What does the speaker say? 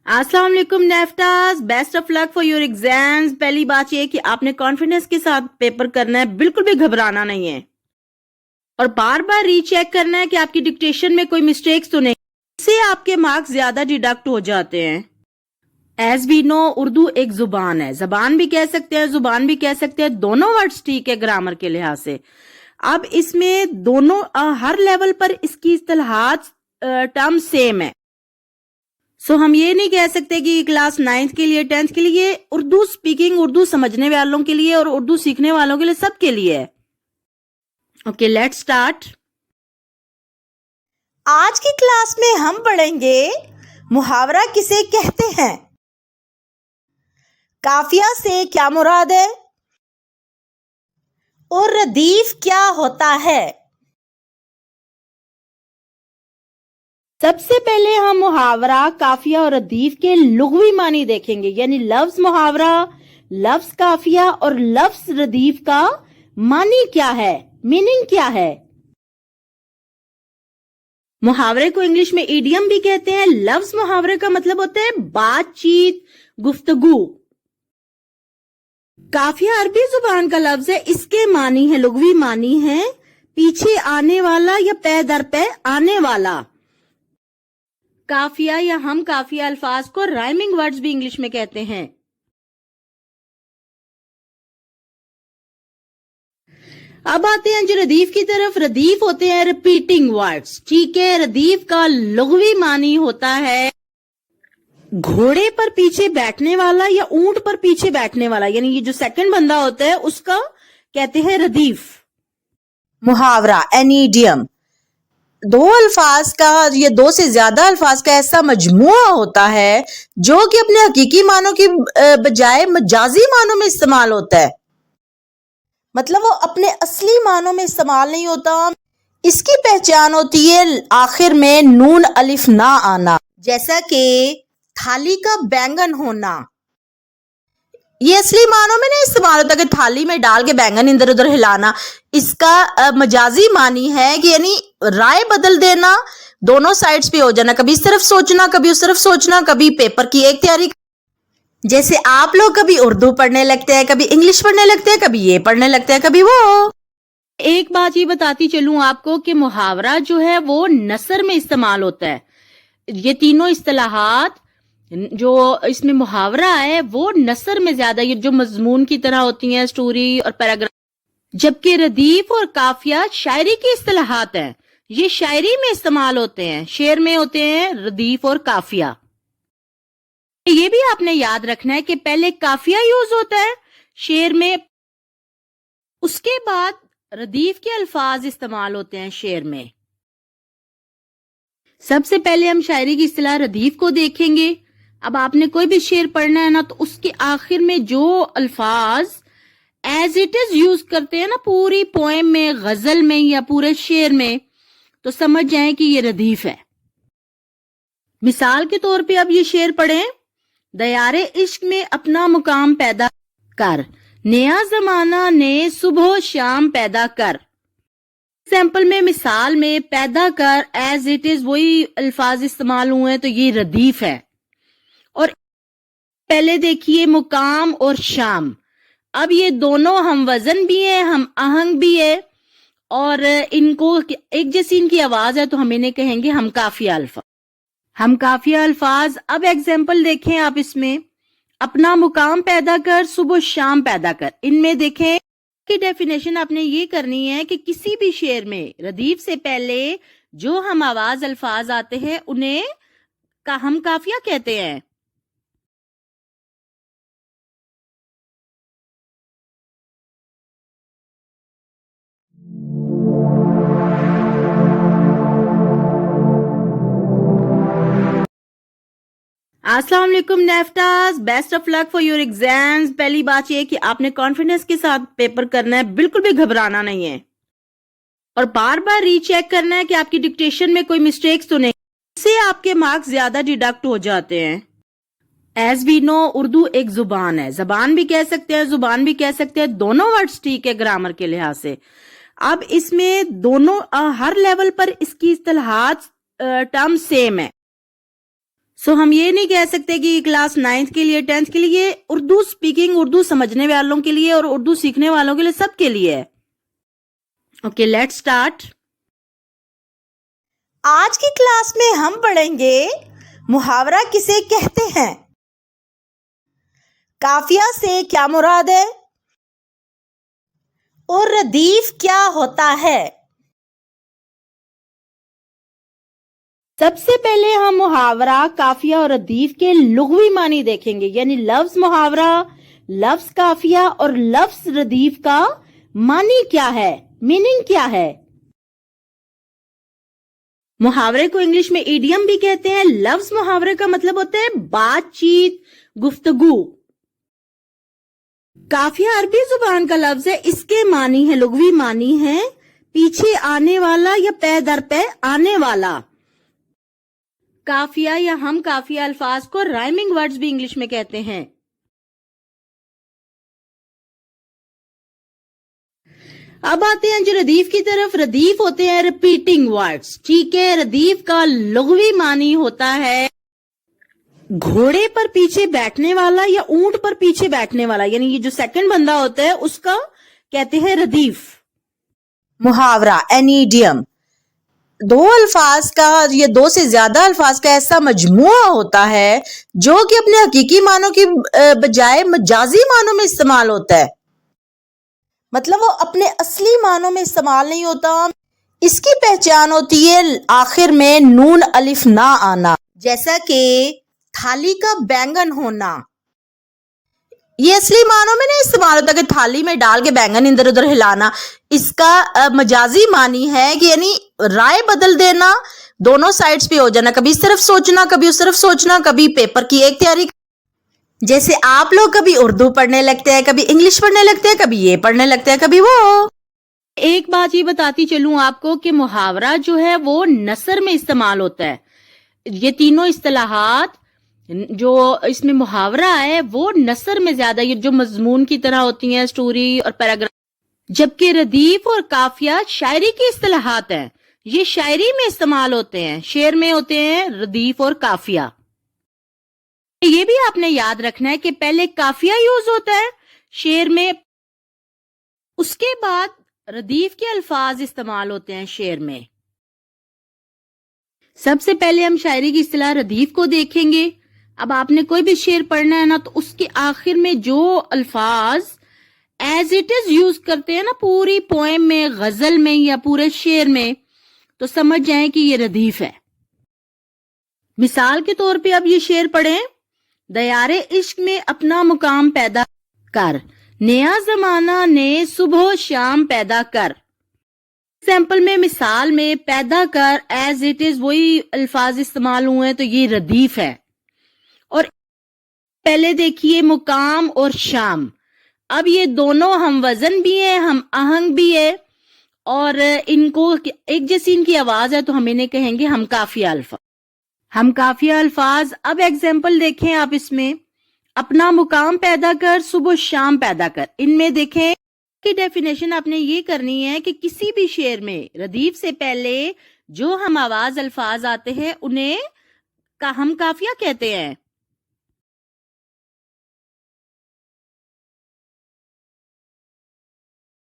अस्सलाम वालेकुम नेफ्टास, best of luck for your exams. पहली बात ये कि आपने कॉन्फिडेंस के साथ पेपर करना है, बिल्कुल भी घबराना नहीं है और बार बार रीचेक करना है कि आपकी डिक्टेशन में कोई मिस्टेक्स तो नहीं, इससे आपके मार्क्स ज्यादा डिडक्ट हो जाते हैं। एज वी नो, उर्दू एक जुबान है, जबान भी कह सकते हैं, जुबान भी कह सकते हैं, दोनों वर्ड्स ठीक है ग्रामर के लिहाज से। अब इसमें दोनों हर लेवल पर इसकी इस्तिलाहात टर्म सेम है। सो हम ये नहीं कह सकते कि क्लास 9th के लिए 10th के लिए, उर्दू स्पीकिंग, उर्दू समझने वालों के लिए और उर्दू सीखने वालों के लिए, सबके लिए है। Okay, let's start. आज की क्लास में हम पढ़ेंगे मुहावरा किसे कहते हैं, काफिया से क्या मुराद है और रदीफ क्या होता है। सबसे पहले हम मुहावरा, काफिया और रदीफ के लुग़वी मानी देखेंगे, यानी लफ्ज मुहावरा, लफ्ज काफिया और लफ्ज रदीफ का मानी क्या है, मीनिंग क्या है। मुहावरे को इंग्लिश में इडियम भी कहते हैं। लफ्ज मुहावरे का मतलब होता है बातचीत, गुफ्तगू। काफिया अरबी जुबान का लफ्ज है, इसके मानी है, लुग़वी मानी है पीछे आने वाला या पे दर पे आने वाला। काफिया या हम काफिया अल्फाज को राइमिंग वर्ड्स भी इंग्लिश में कहते हैं। अब आते हैं जो रदीफ की तरफ। रदीफ होते हैं रिपीटिंग वर्ड्स, ठीक है। रदीफ का लुग़वी मानी होता है घोड़े पर पीछे बैठने वाला या ऊंट पर पीछे बैठने वाला, यानी ये जो सेकंड बंदा होता है उसका कहते हैं रदीफ। मुहावरा एन इडियम दो अल्फाज का या दो से ज्यादा अल्फाज का ऐसा मजमुआ होता है जो कि अपने हकीकी मानों की बजाय मजाजी मानों में इस्तेमाल होता है, मतलब वो अपने असली मानों में इस्तेमाल नहीं होता। इसकी पहचान होती है आखिर में नून अलिफ ना आना, जैसा कि थाली का बैंगन होना। ये असली मानों में नहीं इस्तेमाल होता कि थाली में डाल के बैंगन इधर उधर हिलाना। इसका मजाजी मानी है कि यानी राय बदल देना, दोनों साइड्स पे हो जाना, कभी इस तरफ सोचना, कभी उस तरफ सोचना, कभी पेपर की एक तैयारी, जैसे आप लोग कभी उर्दू पढ़ने लगते हैं, कभी इंग्लिश पढ़ने लगते हैं, कभी ये पढ़ने लगते हैं, कभी वो। एक बात ये बताती चलूं आपको कि मुहावरा जो है वो नसर में इस्तेमाल होता है। ये तीनों इस्तिलाहात जो इसमें मुहावरा है वो नसर में ज्यादा, ये जो मजमून की तरह होती हैं, स्टोरी और पैराग्राफ, जबकि रदीफ और काफिया शायरी की इस्तिलाहात हैं, ये शायरी में इस्तेमाल होते हैं, शेर में होते हैं रदीफ और काफिया। ये भी आपने याद रखना है कि पहले काफिया यूज होता है शेर में, उसके बाद रदीफ के अल्फाज इस्तेमाल होते हैं शेर में। सबसे पहले हम शायरी की इस्तिलाह रदीफ को देखेंगे। अब आपने कोई भी शेर पढ़ना है ना, तो उसके आखिर में जो अल्फाज एज इट इज यूज करते हैं ना, पूरी पोएम में, गजल में या पूरे शेर में, तो समझ जाएं कि ये रदीफ है। मिसाल के तौर पे अब ये शेर पढ़ें, दयारे इश्क में अपना मुकाम पैदा कर, नया जमाना ने सुबह शाम पैदा कर। सैंपल में, मिसाल में पैदा कर, एज इट इज वही अल्फाज इस्तेमाल हुए हैं, तो ये रदीफ है। और पहले देखिए मुकाम और शाम, अब ये दोनों हम वजन भी है, हम आहंग भी है और इनको एक जैसी इनकी आवाज है, तो हम इन्हें कहेंगे हम काफिया अल्फाज। हम काफिया अल्फाज। अब एग्जाम्पल देखें आप इसमें, अपना मुकाम पैदा कर, सुबह शाम पैदा कर। इनमें देखें कि डेफिनेशन आपने ये करनी है कि किसी भी शेर में रदीफ से पहले जो हम आवाज अल्फाज आते हैं उन्हें हम काफिया कहते हैं। अस्सलाम वालेकुम नेफ्टास, best of luck for your exams. पहली बात ये कि आपने कॉन्फिडेंस के साथ पेपर करना है, बिल्कुल भी घबराना नहीं है और बार बार रीचेक करना है कि आपकी डिक्टेशन में कोई मिस्टेक्स तो नहीं, इससे आपके मार्क्स ज्यादा डिडक्ट हो जाते हैं। एज वी नो, उर्दू एक जुबान है, जबान भी कह सकते हैं, जुबान भी कह सकते हैं, दोनों वर्ड्स ठीक है ग्रामर के लिहाज से। अब इसमें दोनों हर लेवल पर इसकी इस्तिलाहात टर्म सेम है। سو ہم یہ نہیں کہہ سکتے کہ یہ کلاس 9th کے لیے 10th کے لیے، اردو اسپیکنگ، اردو سمجھنے والوں کے لیے اور اردو سیکھنے والوں کے لیے، سب کے لیے ہے. Okay let's start. آج کی کلاس میں ہم پڑھیں گے محاورہ کسے کہتے ہیں، قافیہ سے کیا مراد ہے، اور ردیف کیا ہوتا ہے. سب سے پہلے ہم محاورہ، قافیہ اور ردیف کے لغوی معنی دیکھیں گے، یعنی لفظ محاورہ، لفظ قافیہ اور لفظ ردیف کا معنی کیا ہے، میننگ کیا ہے. محاورے کو انگلش میں ایڈیم بھی کہتے ہیں. لفظ محاورے کا مطلب ہوتا ہے بات چیت، گفتگو. قافیہ عربی زبان کا لفظ ہے، اس کے معنی ہے، لغوی معنی ہے پیچھے آنے والا یا پے در پے آنے والا. قافیہ یا ہم قافیہ الفاظ کو رائمنگ ورڈز بھی انگلش میں کہتے ہیں. اب آتے ہیں جو ردیف کی طرف. ردیف ہوتے ہیں ریپیٹنگ ورڈز. ٹھیک ہے، ردیف کا لغوی معنی ہوتا ہے گھوڑے پر پیچھے بیٹھنے والا یا اونٹ پر پیچھے بیٹھنے والا، یعنی یہ جو سیکنڈ بندہ ہوتا ہے اس کا کہتے ہیں ردیف. محاورہ این ایڈیم دو الفاظ کا یا دو سے زیادہ الفاظ کا ایسا مجموعہ ہوتا ہے جو کہ اپنے حقیقی معنوں کی بجائے مجازی معنوں میں استعمال ہوتا ہے. مطلب وہ اپنے اصلی معنوں میں استعمال نہیں ہوتا. اس کی پہچان ہوتی ہے آخر میں نون الف نہ آنا، جیسا کہ تھالی کا بینگن ہونا. یہ اصلی معنوں میں نہیں استعمال ہوتا کہ تھالی میں ڈال کے بینگن ادھر ادھر ہلانا. اس کا مجازی معنی ہے کہ یعنی رائے بدل دینا، دونوں سائڈز پہ ہو جانا، کبھی اس طرف سوچنا کبھی اس طرف سوچنا، کبھی پیپر کی ایک تیاری، جیسے آپ لوگ کبھی اردو پڑھنے لگتے ہیں، کبھی انگلش پڑھنے لگتے ہیں، کبھی یہ پڑھنے لگتے ہیں، کبھی وہ. ایک بات یہ بتاتی چلوں آپ کو کہ محاورہ جو ہے وہ نثر میں استعمال ہوتا ہے. یہ تینوں اصطلاحات جو اس میں محاورہ ہے وہ نثر میں زیادہ، یہ جو مضمون کی طرح ہوتی ہیں، سٹوری اور پیراگراف، جبکہ ردیف اور قافیہ شاعری کی اصطلاحات ہیں، یہ شاعری میں استعمال ہوتے ہیں، شعر میں ہوتے ہیں ردیف اور قافیہ. یہ بھی آپ نے یاد رکھنا ہے کہ پہلے قافیہ یوز ہوتا ہے شعر میں، اس کے بعد ردیف کے الفاظ استعمال ہوتے ہیں شعر میں. سب سے پہلے ہم شاعری کی اصطلاح ردیف کو دیکھیں گے. اب آپ نے کوئی بھی شعر پڑھنا ہے نا تو اس کے آخر میں جو الفاظ ایز اٹ از یوز کرتے ہیں نا پوری پوئم میں، غزل میں یا پورے شعر میں، تو سمجھ جائیں کہ یہ ردیف ہے. مثال کے طور پہ اب یہ شعر پڑھیں: دیار عشق میں اپنا مقام پیدا کر، نیا زمانہ نئے صبح و شام پیدا کر. ایگزامپل میں، مثال میں پیدا کر، ایز اٹ از وہی الفاظ استعمال ہوئے ہیں تو یہ ردیف ہے. اور پہلے دیکھیے مقام اور شام، اب یہ دونوں ہم وزن بھی ہیں، ہم آہنگ بھی ہے، اور ان کو ایک جیسی ان کی آواز ہے تو ہم انہیں کہیں گے ہم قافیہ الفاظ. ہم قافیہ الفاظ. اب ایگزامپل دیکھیں آپ اس میں: اپنا مقام پیدا کر، صبح و شام پیدا کر. ان میں دیکھیں کی ڈیفینیشن آپ نے یہ کرنی ہے کہ کسی بھی شعر میں ردیف سے پہلے جو ہم آواز الفاظ آتے ہیں انہیں ہم قافیہ کہتے ہیں.